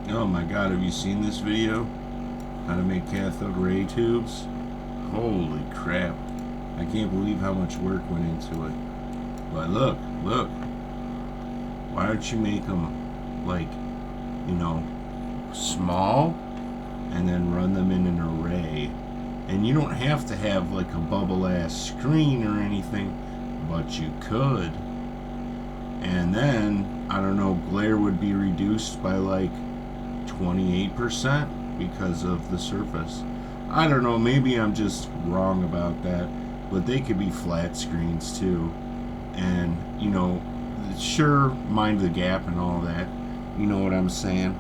Oh my god, have you seen this video? How to make cathode ray tubes? Holy crap. I can't believe how much work went into it. But look, look. Why don't you make them, like, you know, small and then run them in an array? And you don't have to have, like, a bubble-ass screen or anything, but you could. And then, I don't know, glare would be reduced by, like, 28% because of the surface. I don't know, maybe I'm just wrong about that, but they could be flat screens too. And, you know, sure, mind the gap and all that, you know what I'm saying?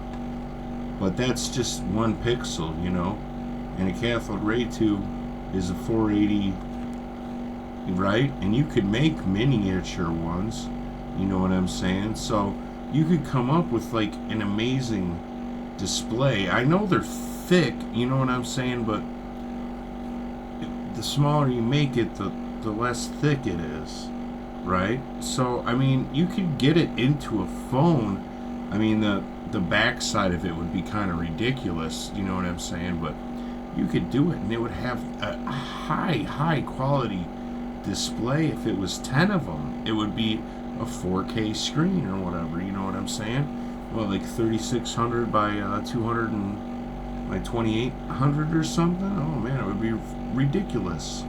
But that's just 1 pixel, you know? And a cathode ray tube is a 480, right? And you could make miniature ones, you know what I'm saying? So you could come up with like an amazing display. I know they're thick, you know what I'm saying, but the smaller you make it, the less thick it is, right? So I mean, you could get it into a phone. I mean, the back side of it would be kind of ridiculous, you know what I'm saying, but you could do it and it would have a high quality display. If it was 10 of them, it would be a 4K screen or whatever, you know what I'm saying? Well, like 3600 by 200 and by 2800 or something. Oh man, it would be ridiculous.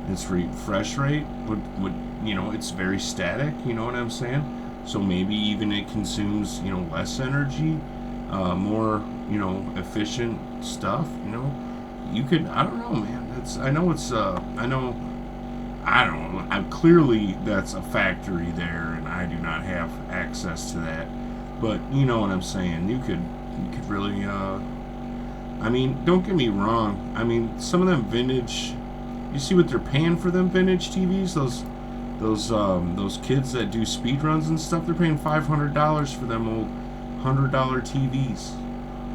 Its refresh rate would you know, it's very static, you know what I'm saying? So maybe even it consumes, you know, less energy, more, you know, efficient stuff, you know. You could, I don't know, man. That's, I know it's, I know, I don't know. Clearly that's a factory there, and I do not have access to that. But you know what I'm saying. You could really, I mean, don't get me wrong. I mean, some of them vintage. You see what they're paying for them vintage TVs? Those kids that do speed runs and stuff. They're paying $500 for them old $100 TVs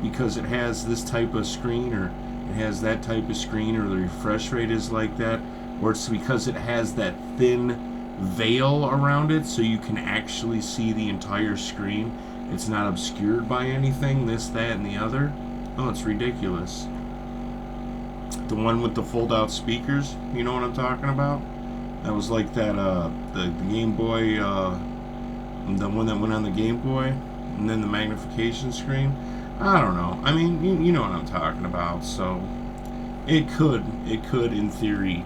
because it has this type of screen, or it has that type of screen, or the refresh rate is like that, or it's because it has that thin veil around it so you can actually see the entire screen. It's not obscured by anything, this, that, and the other. Oh, it's ridiculous. The one with the fold-out speakers, you know what I'm talking about? That was like that, the Game Boy, the one that went on the Game Boy, and then the magnification screen. I don't know. I mean, you know what I'm talking about. So it could in theory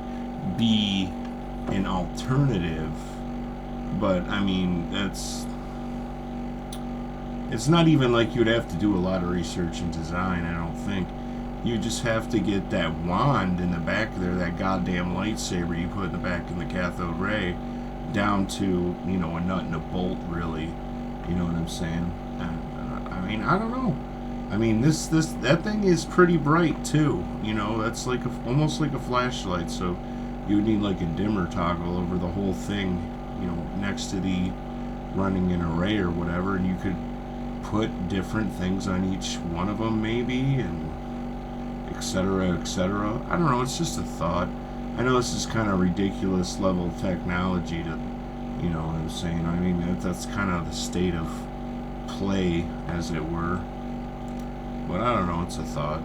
be an alternative, but I mean, it's not even like you'd have to do a lot of research and design. I don't think. You just have to get that wand in the back there, that goddamn lightsaber you put in the back in the cathode ray, down to, you know, a nut and a bolt, really. You know what I'm saying? I mean, I don't know. I mean, that thing is pretty bright too. You know, that's like almost like a flashlight. So you would need like a dimmer toggle over the whole thing, you know, next to the running an array or whatever, and you could put different things on each one of them, maybe, and etc., etc. I don't know, it's just a thought. I know this is kind of ridiculous level of technology to, you know what I'm saying. I mean, that's kind of the state of play, as it were. But I don't know, it's a thought.